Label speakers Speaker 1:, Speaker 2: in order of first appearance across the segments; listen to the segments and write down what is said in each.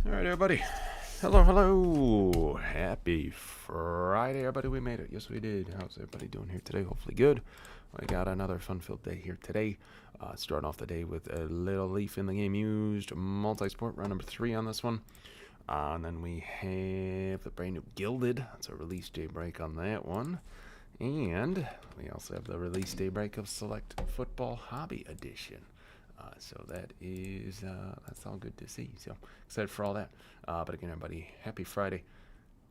Speaker 1: All right, everybody. Hello, hello. Happy Friday, everybody. We made it. Yes, we did. How's everybody doing here today? Hopefully good. We got another fun-filled day here today. Starting off the day with a little Leaf in the Game used multi-sport, round number 3 on this one. And then we have the brand new Gilded. That's a release day break on that one. And we also have the release day break of Select Football Hobby Edition. So that's all good to see. So excited for all that. But again, everybody, happy Friday.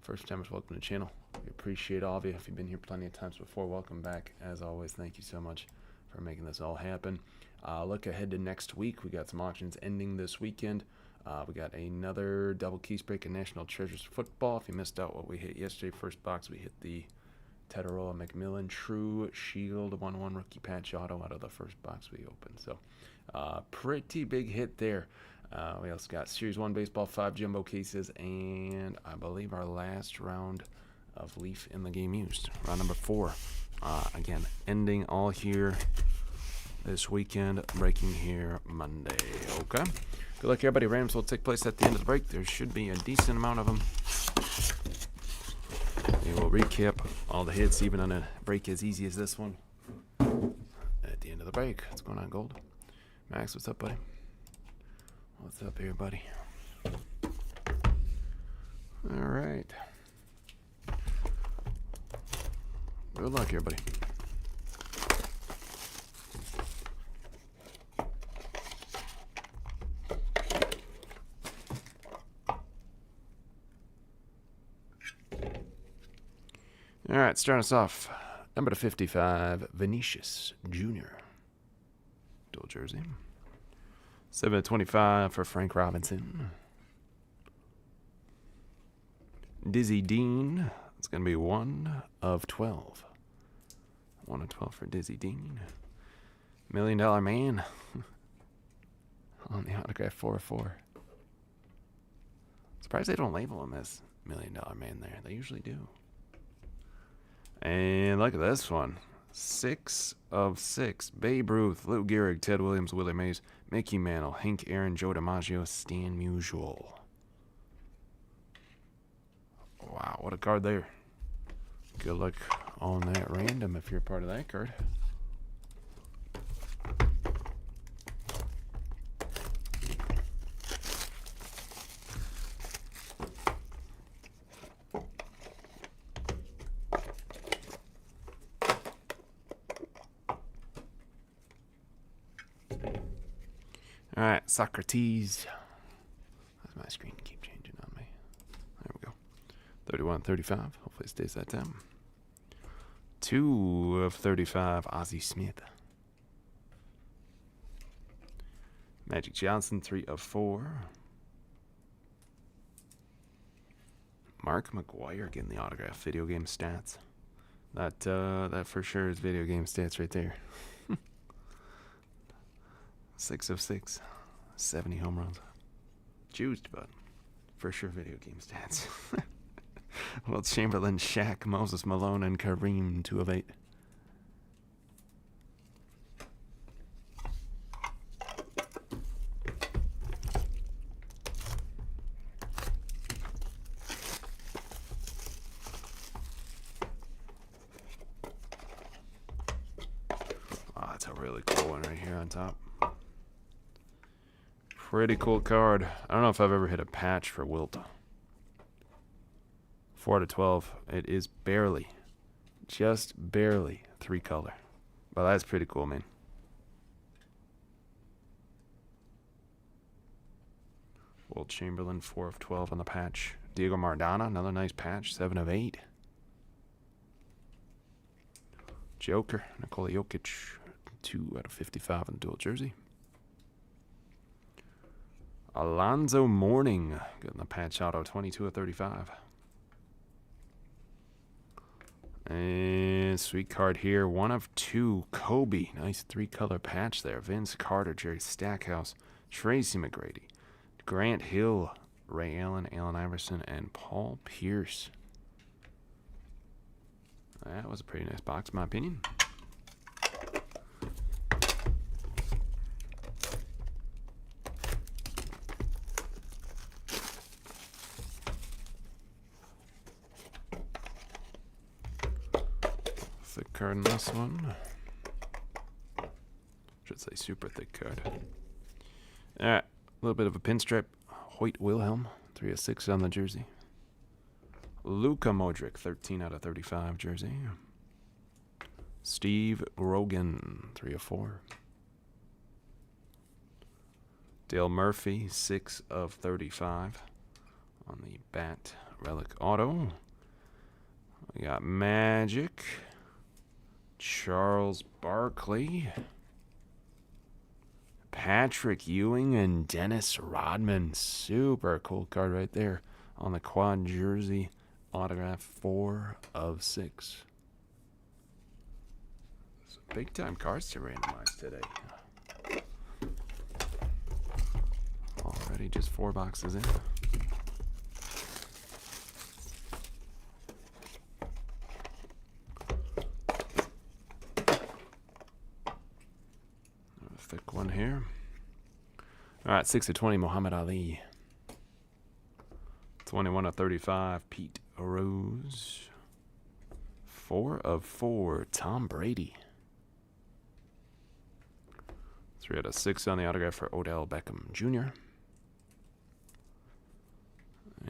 Speaker 1: First timers, welcome to the channel. We appreciate all of you. If you've been here plenty of times before, welcome back. As always, thank you so much for making this all happen. Look ahead to next week. We got some auctions ending this weekend. We got another double keys break in National Treasures Football. If you missed out what we hit yesterday, first box, we hit the Tetaroa McMillan True Shield 1-1 rookie patch auto out of the first box we opened. So pretty big hit there. We also got Series 1 Baseball 5 jumbo cases, and I believe our last round of Leaf in the Game used, round number 4. Again, ending all here this weekend, breaking here Monday. Okay, good luck, everybody. Randoms will take place at the end of the break. There should be a decent amount of them. We will recap all the hits, even on a break as easy as this one, at the end of the break. What's going on, Gold? Max, what's up, buddy? What's up here, buddy? All right. Good luck, everybody. All right, starting us off, number 55, Vinicius Jr. Dual jersey. 7/25 for Frank Robinson. Dizzy Dean. It's going to be 1 of 12. 1 of 12 for Dizzy Dean. $1 Million Man. On the autograph, 4 of 4. Surprised they don't label him as $1 Million Man there. They usually do. And look at this one. 6 of 6. Babe Ruth, Lou Gehrig, Ted Williams, Willie Mays, Mickey Mantle, Hank Aaron, Joe DiMaggio, Stan Musial. Wow, what a card there. Good luck on that random if you're part of that card. All right, Socrates. That's my screen keep changing on me. There we go. 31/35. Hopefully it stays that time. 2 of 35, Ozzie Smith. Magic Johnson, 3 of 4. Mark McGuire getting the autograph. Video game stats. That for sure is video game stats right there. 6 of 6. 70 home runs. Juiced, but for sure video game stats. Wilt Chamberlain, Shaq, Moses Malone, and Kareem, 2 of 8. Oh, that's a really cool one right here on top. Pretty cool card. I don't know if I've ever hit a patch for Wilt. 4 to 12. It is barely, just barely 3 color. But that's pretty cool, man. Wilt Chamberlain, 4 of 12 on the patch. Diego Maradona, another nice patch, 7 of 8. Joker, Nikola Jokic, 2 out of 55 on the dual jersey. Alonzo Mourning, getting the patch auto, 22 of 35. And sweet card here, 1 of 2, Kobe. Nice 3-color patch there. Vince Carter, Jerry Stackhouse, Tracy McGrady, Grant Hill, Ray Allen, Allen Iverson, and Paul Pierce. That was a pretty nice box, in my opinion. thick card in this one. Should say super thick card. Alright, a little bit of a pinstripe. Hoyt Wilhelm, 3 of 6 on the jersey. Luka Modric, 13 out of 35 jersey. Steve Grogan, 3 of 4. Dale Murphy, 6 of 35 on the Bat Relic Auto. We got Magic, Charles Barkley, Patrick Ewing, and Dennis Rodman. Super cool card right there on the quad jersey autograph, 4 of 6. Some big time cards to randomize today. Already just 4 boxes in. Thick one here. All right, 6 of 20, Muhammad Ali. 21 of 35, Pete Rose. 4 of 4, Tom Brady. 3 out of 6 on the autograph for Odell Beckham Jr.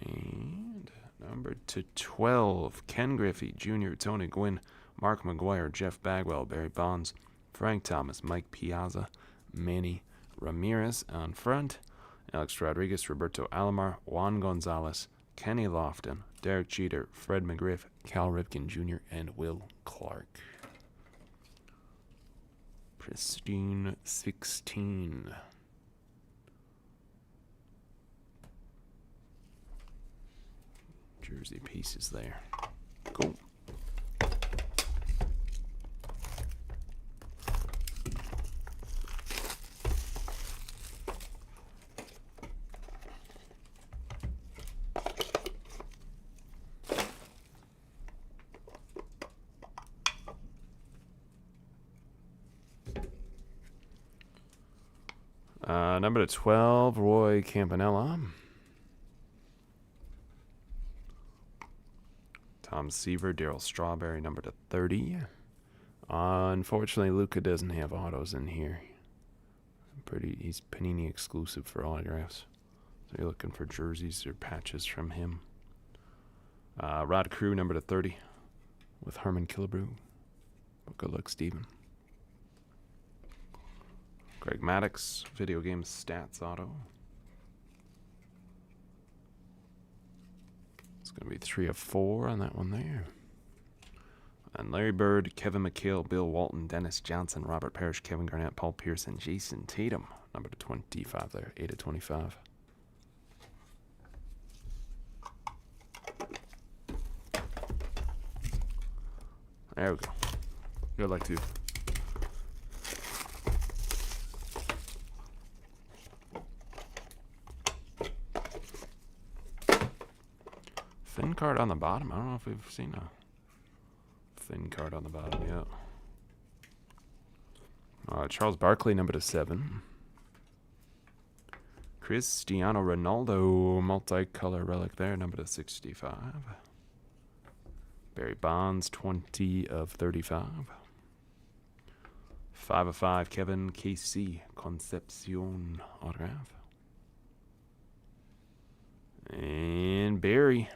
Speaker 1: And number to 12, Ken Griffey Jr., Tony Gwynn, Mark McGuire, Jeff Bagwell, Barry Bonds, Frank Thomas, Mike Piazza, Manny Ramirez on front, Alex Rodriguez, Roberto Alomar, Juan Gonzalez, Kenny Lofton, Derek Jeter, Fred McGriff, Cal Ripken Jr., and Will Clark. Pristine 16. Jersey pieces there. Cool. Number to 12, Roy Campanella. Tom Seaver, Darryl Strawberry, number to 30. Unfortunately, Luka doesn't have autos in here. He's Panini exclusive for autographs. So you're looking for jerseys or patches from him. Rod Crew, number to 30, with Herman Killebrew. Good luck, Steven. Greg Maddux, video game stats auto. It's going to be 3 of 4 on that one there. And Larry Bird, Kevin McHale, Bill Walton, Dennis Johnson, Robert Parrish, Kevin Garnett, Paul Pierce, and Jason Tatum. Number to 25 there, 8 of 25. There we go. Good luck to you. Thin card on the bottom. I don't know if we've seen a thin card on the bottom yet. Charles Barkley, number to 7. Cristiano Ronaldo, multicolor relic there, number to 65. Barry Bonds, 20 of 35. 5 of 5, Kevin KC, Concepcion autograph. And Barry.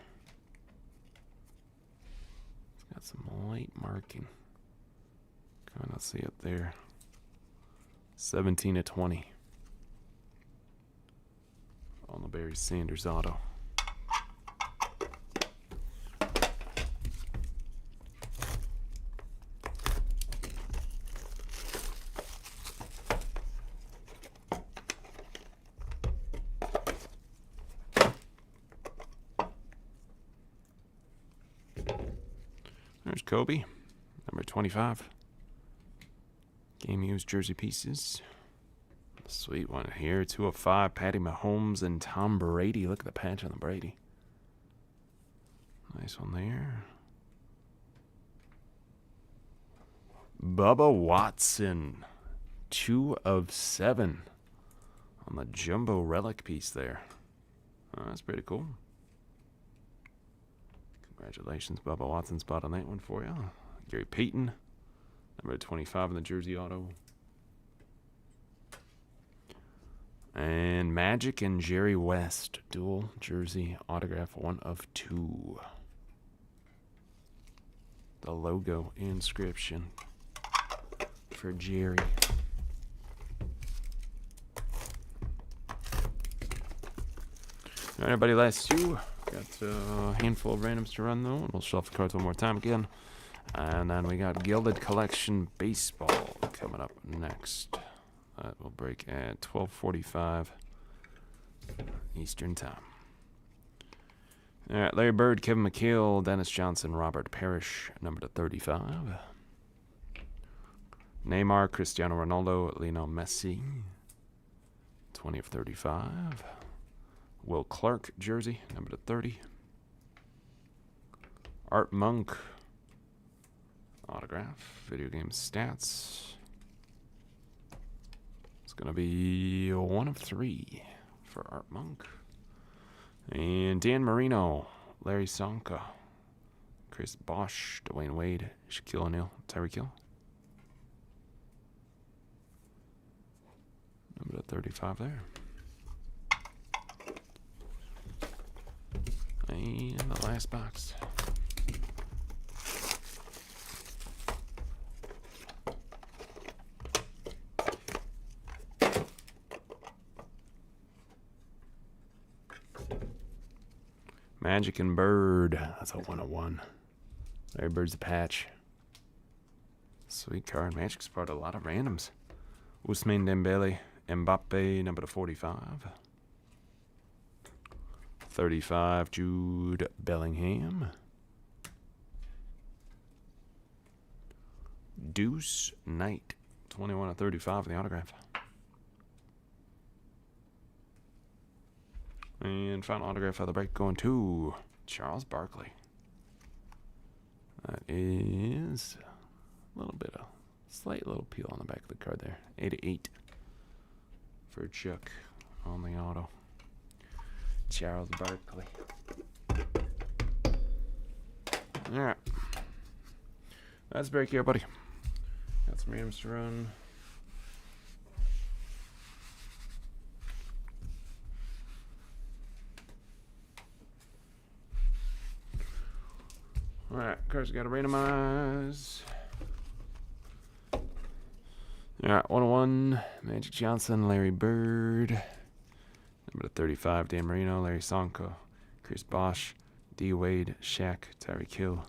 Speaker 1: Got some light marking. Kind of see it there. 17 of 20. On the Barry Sanders auto. There's Kobe, number 25. Game used jersey pieces. Sweet one here. 2 of 5, Patty Mahomes and Tom Brady. Look at the patch on the Brady. Nice one there. Bubba Watson, 2 of 7 on the jumbo relic piece there. Oh, that's pretty cool. Congratulations, Bubba Watson. Spot on that one for you. Gary Payton, number 25 in the jersey auto. And Magic and Jerry West, dual jersey autograph, 1/2. The logo inscription for Jerry. All right, everybody, last two. Got a handful of randoms to run, though, and we'll shuffle the cards one more time again. And then we got Gilded Collection Baseball coming up next. That will break at 12:45 Eastern Time. All right, Larry Bird, Kevin McHale, Dennis Johnson, Robert Parrish, number 35. Neymar, Cristiano Ronaldo, Lionel Messi, 20/35. Will Clark jersey, number 30. Art Monk autograph, video game stats. It's going to be 1/3 for Art Monk. And Dan Marino, Larry Sonka, Chris Bosch, Dwayne Wade, Shaquille O'Neal, Tyreek Hill. Number 35 there. And the last box. Magic and Bird. That's a 1/1. Larry Bird's a patch. Sweet card. Magic's brought a lot of randoms. Ousmane Dembele, Mbappe, number 45. 35, Jude Bellingham. Deuce Knight, 21/35 in the autograph. And final autograph of the break going to Charles Barkley. That is a little bit of slight little peel on the back of the card there. 8/8 for Chuck on the auto. Charles Barkley. All right. That's break here, buddy. Got some randoms to run. All right, cards got to randomize. All right, 1/1, Magic Johnson, Larry Bird. Number 35, Dan Marino, Larry Sonka, Chris Bosch, D. Wade, Shaq, Tyreek Hill,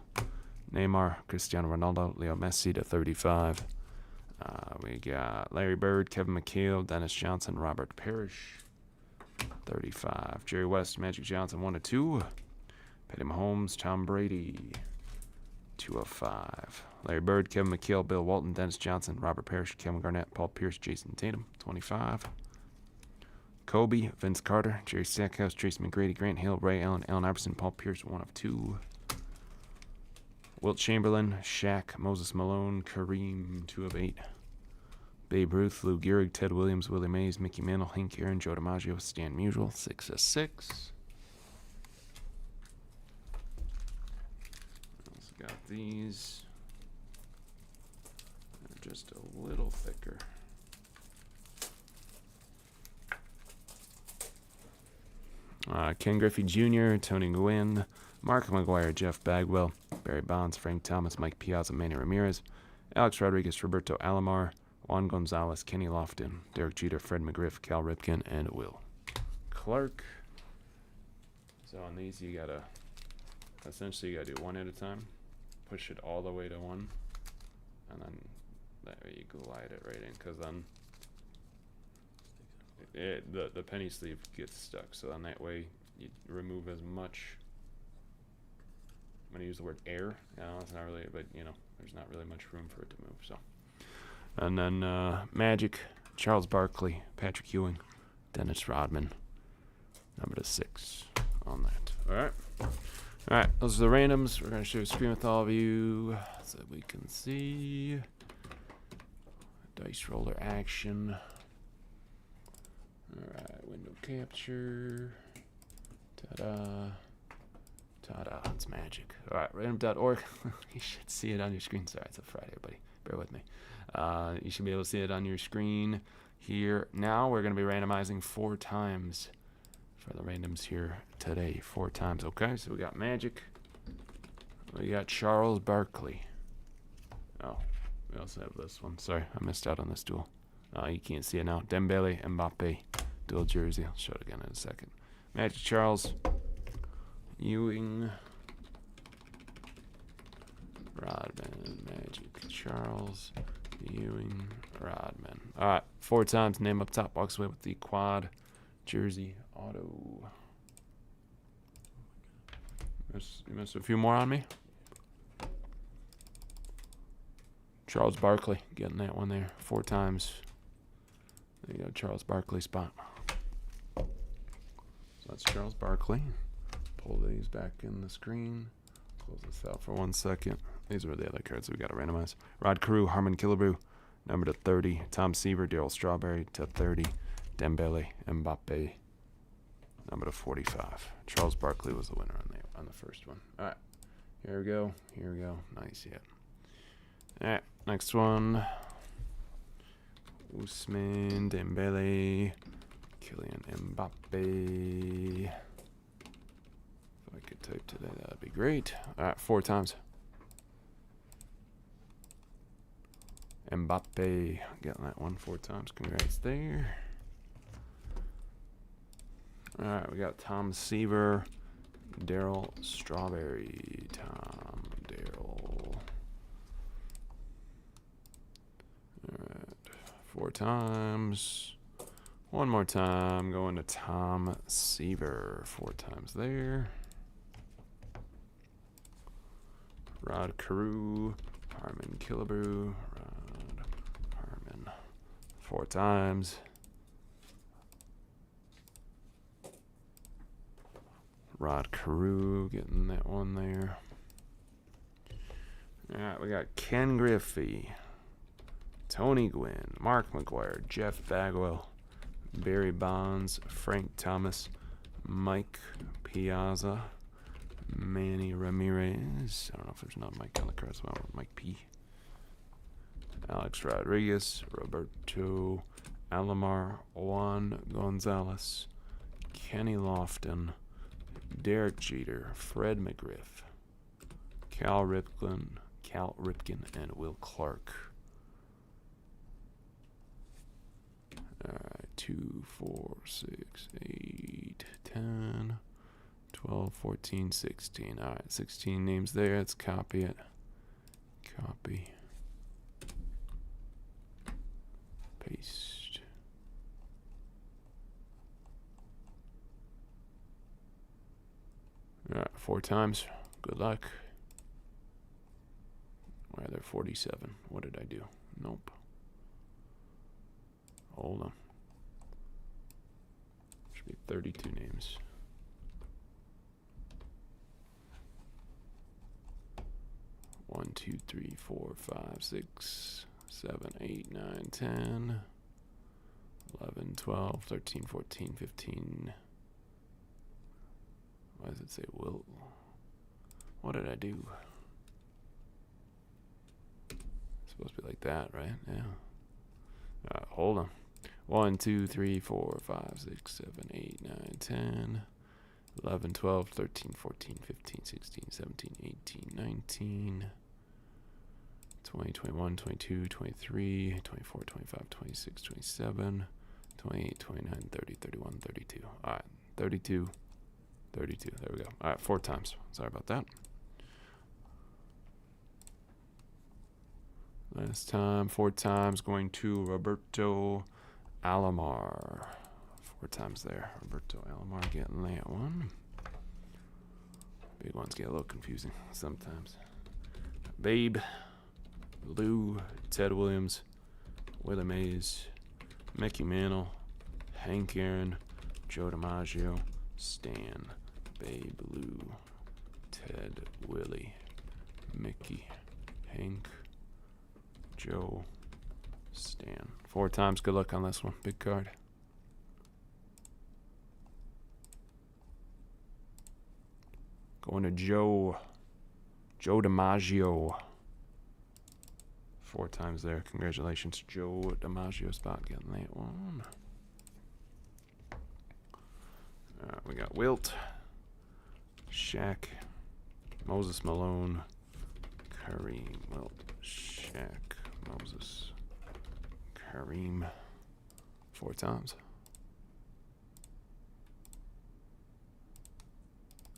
Speaker 1: Neymar, Cristiano Ronaldo, Leo Messi /35. We got Larry Bird, Kevin McHale, Dennis Johnson, Robert Parrish, 35. Jerry West, Magic Johnson, 1/2. Patty Mahomes, Tom Brady, 2/5. Larry Bird, Kevin McHale, Bill Walton, Dennis Johnson, Robert Parrish, Kevin Garnett, Paul Pierce, Jason Tatum, 25. Kobe, Vince Carter, Jerry Stackhouse, Tracy McGrady, Grant Hill, Ray Allen, Allen Iverson, Paul Pierce, 1/2. Wilt Chamberlain, Shaq, Moses Malone, Kareem, 2/8. Babe Ruth, Lou Gehrig, Ted Williams, Willie Mays, Mickey Mantle, Hank Aaron, Joe DiMaggio, Stan Musial, 6/6. Also got these. They're just a little thicker. Ken Griffey Jr., Tony Gwynn, Mark McGuire, Jeff Bagwell, Barry Bonds, Frank Thomas, Mike Piazza, Manny Ramirez, Alex Rodriguez, Roberto Alomar, Juan Gonzalez, Kenny Lofton, Derek Jeter, Fred McGriff, Cal Ripken, and Will Clark. So on these, you gotta essentially do one at a time, push it all the way to one, and then that way you glide it right in, because then the penny sleeve gets stuck. So then that way you remove as much. I'm gonna use the word air. It's not really, but there's not really much room for it to move. So, and then Magic, Charles Barkley, Patrick Ewing, Dennis Rodman, number 6 on that. All right. Those are the randoms. We're gonna share a screen with all of you so that we can see dice roller action. All right, window capture. Ta-da. Ta-da, it's magic. All right, random.org. You should see it on your screen. Sorry, it's a Friday, buddy. Bear with me. You should be able to see it on your screen here. Now we're going to be randomizing 4 times for the randoms here today. 4 times, okay? So we got magic. We got Charles Barkley. Oh, we also have this one. Sorry, I missed out on this duel. You can't see it now. Dembele, Mbappe, dual jersey. I'll show it again in a second. Magic Charles, Ewing, Rodman, Magic Charles, Ewing, Rodman. All right, 4 times. Name up top. Walks away with the quad jersey auto. You missed a few more on me. Charles Barkley, getting that one there 4 times. There you go, Charles Barkley spot. So that's Charles Barkley. Pull these back in the screen. Close this out for 1 second. These are the other cards we got to randomize. Rod Carew, Harmon Killebrew, number to 30. Tom Seaver, Darryl Strawberry to 30. Dembele, Mbappe, number to 45. Charles Barkley was the winner on the first one. All right, here we go. Here we go. Nice hit. All right, next one. Ousmane Dembele, Kylian Mbappe. If I could type today, that'd be great. All right, 4 times. Mbappe, getting that one 4 times. Congrats there. All right, we got Tom Seaver, Darryl Strawberry, Tom, Darryl. All right, 4 times. 1 more time, going to Tom Seaver, 4 times there. Rod Carew, Harmon Killebrew, Rod, Harmon, 4 times. Rod Carew, getting that one there. All right, we got Ken Griffey, Tony Gwynn, Mark McGuire, Jeff Bagwell, Barry Bonds, Frank Thomas, Mike Piazza, Manny Ramirez. I don't know if there's not Mike on the card, so I want Mike P. Alex Rodriguez, Roberto Alomar, Juan Gonzalez, Kenny Lofton, Derek Jeter, Fred McGriff, Cal Ripken, and Will Clark. All right, 2, 4, 6, 8, 10, 12, 14, 16. All right, 16 names there. Let's copy it. Copy. Paste. All right, 4 times. Good luck. Why are there 47? What did I do? Nope. Hold on. Should be 32 names. One, 2, 3, 4, 5, 6, 7, 8, 9, 10, 11, 12, 13, 14, 15. Why does it say Will? What did I do? It's supposed to be like that, right? Yeah. Hold on. 1, 2, 3, 4, 5, 6, 7, 8, 9, 10, 11, 12, 13, 14, 15, 16, 17, 18, 19, 20, 21, 22, 23, 24, 25, 26, 27, 28, 29, 30, 31, 32. All right, 32, 32. There we go. All right, 4 times. Sorry about that. Last time, 4 times, going to Roberto Alomar. 4 times there. Roberto Alomar getting that one. Big ones get a little confusing sometimes. Babe, Lou, Ted Williams, Willie Mays, Mickey Mantle, Hank Aaron, Joe DiMaggio, Stan, Babe, Lou, Ted, Willie, Mickey, Hank, Joe, Stan. 4 times. Good luck on this one. Big card. Going to Joe DiMaggio. 4 times there. Congratulations, Joe DiMaggio spot getting that one. We got Wilt, Shaq, Moses Malone, Kareem. Wilt, Shaq, Moses, Kareem. 4 times.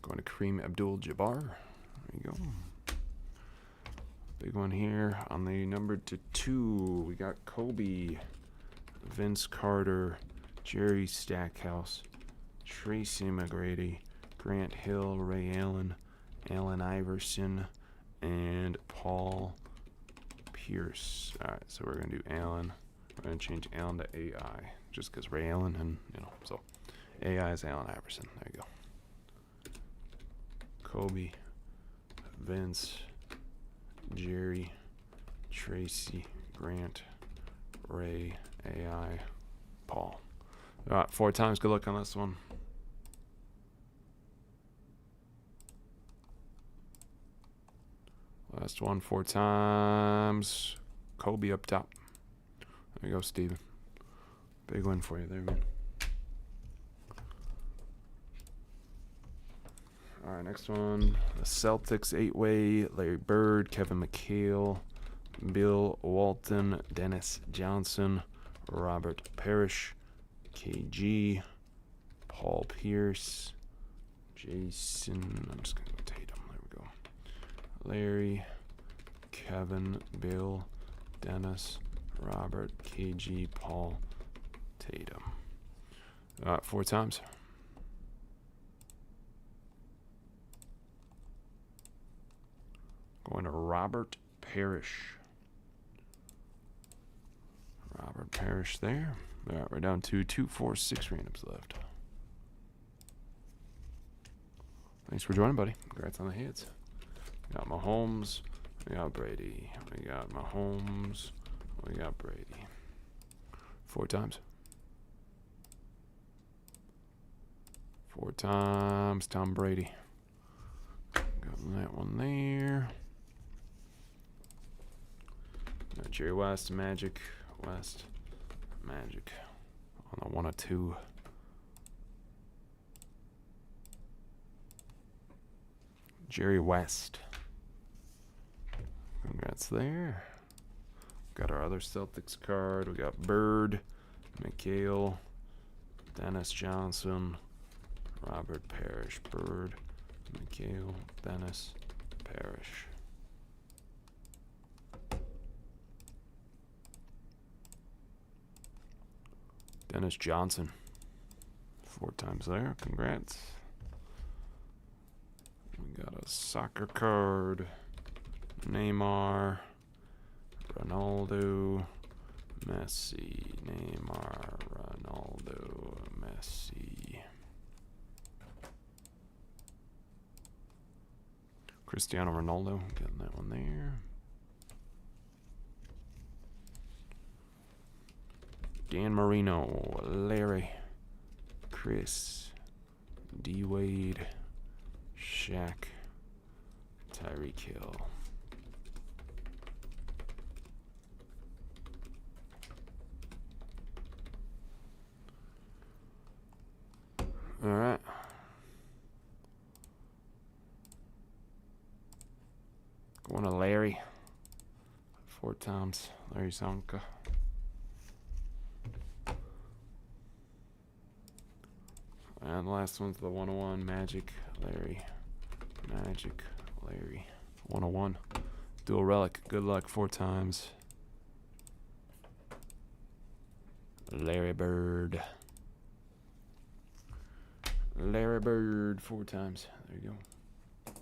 Speaker 1: Going to Kareem Abdul-Jabbar. There you go. Big one here on the number to 2. We got Kobe, Vince Carter, Jerry Stackhouse, Tracy McGrady, Grant Hill, Ray Allen, Allen Iverson, and Paul Pierce. All right, so we're going to do Allen. We're going to change Allen to AI just because Ray Allen and, so AI is Allen Iverson. There you go. Kobe, Vince, Jerry, Tracy, Grant, Ray, AI, Paul. All right, 4 times. Good luck on this one. Last one, 4 times. Kobe up top. There you go, Steven. Big win for you there, man. All right, next one. The Celtics 8-way. Larry Bird, Kevin McHale, Bill Walton, Dennis Johnson, Robert Parrish, KG, Paul Pierce, Jason. I'm just going to go Tatum. There we go. Larry, Kevin, Bill, Dennis, Robert, KG, Paul, Tatum. 4 times. Going to Robert Parrish. Robert Parrish there. All right, we're down to 2, 4, 6 randoms left. Thanks for joining, buddy. Congrats on the hits. We got Mahomes. We got Brady. We got Mahomes. We got Brady. 4 times. 4 times. Tom Brady. Got that one there. Got Jerry West, Magic, West, Magic. On the 1 of 2. Jerry West. Congrats there. Got our other Celtics card. We got Bird, McHale, Dennis Johnson, Robert Parrish. Bird, McHale, Dennis, Parrish. Dennis Johnson. 4 times there. Congrats. We got a soccer card. Neymar, Ronaldo, Messi. Neymar, Ronaldo, Messi. Cristiano Ronaldo. Getting that one there. Dan Marino, Larry, Chris, D. Wade, Shaq, Tyreek Hill. All right. Going to Larry. 4 times. Larry Zonka. And the last one's the 101 Magic Larry. Magic Larry. 101. Dual relic. Good luck 4 times. Larry Bird. Larry Bird 4 times. There you go. All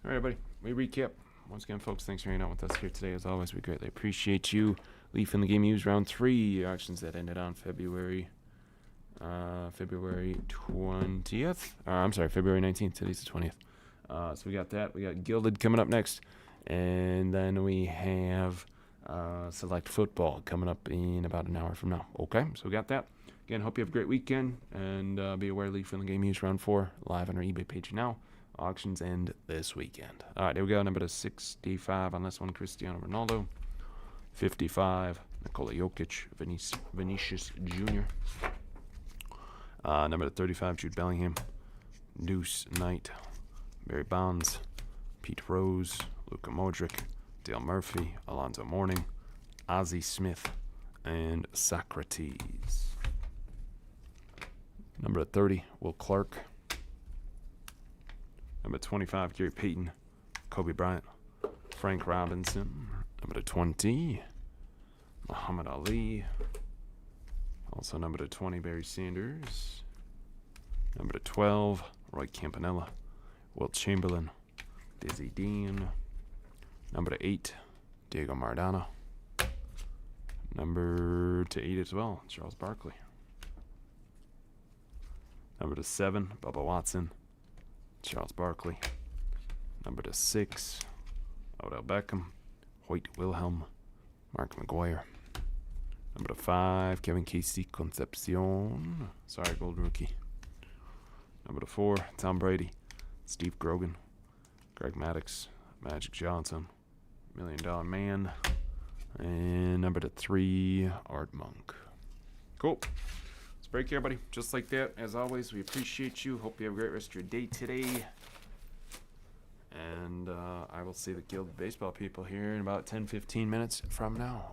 Speaker 1: right, everybody. We recap. Once again, folks, thanks for hanging out with us here today. As always, we greatly appreciate you. Leaf in the Game News Round 3 auctions that ended on February 20th. I'm sorry, February 19th. Today's the 20th. So we got that. We got Gilded coming up next. And then we have Select Football coming up in about an hour from now. Okay, so we got that. Again, hope you have a great weekend, and be aware League Feeling Game Use Round 4 live on our eBay page now. Auctions end this weekend. All right, here we go. Number to 65 on this one, Cristiano Ronaldo. 55, Nikola Jokic, Vinicius Jr. Number to 35, Jude Bellingham. Deuce Knight, Barry Bonds, Pete Rose, Luka Modric, Dale Murphy, Alonzo Mourning, Ozzie Smith, and Socrates. Number 30, Will Clark. Number 25, Gary Payton, Kobe Bryant, Frank Robinson. Number 20, Muhammad Ali. Also number 20, Barry Sanders. Number 12, Roy Campanella, Wilt Chamberlain, Dizzy Dean. Number 8, Diego Maradona. Number 8 as well, Charles Barkley. Number 7, Bubba Watson, Charles Barkley. Number 6, Odell Beckham, Hoyt Wilhelm, Mark McGuire. Number 5, Kevin Casey Concepcion. Sorry, gold rookie. Number 4, Tom Brady, Steve Grogan, Greg Maddux, Magic Johnson, $1 Million Man. And number 3, Art Monk. Cool. Let's break here, buddy. Just like that. As always, we appreciate you. Hope you have a great rest of your day today. And I will see the Guild Baseball people here in about 10-15 minutes from now.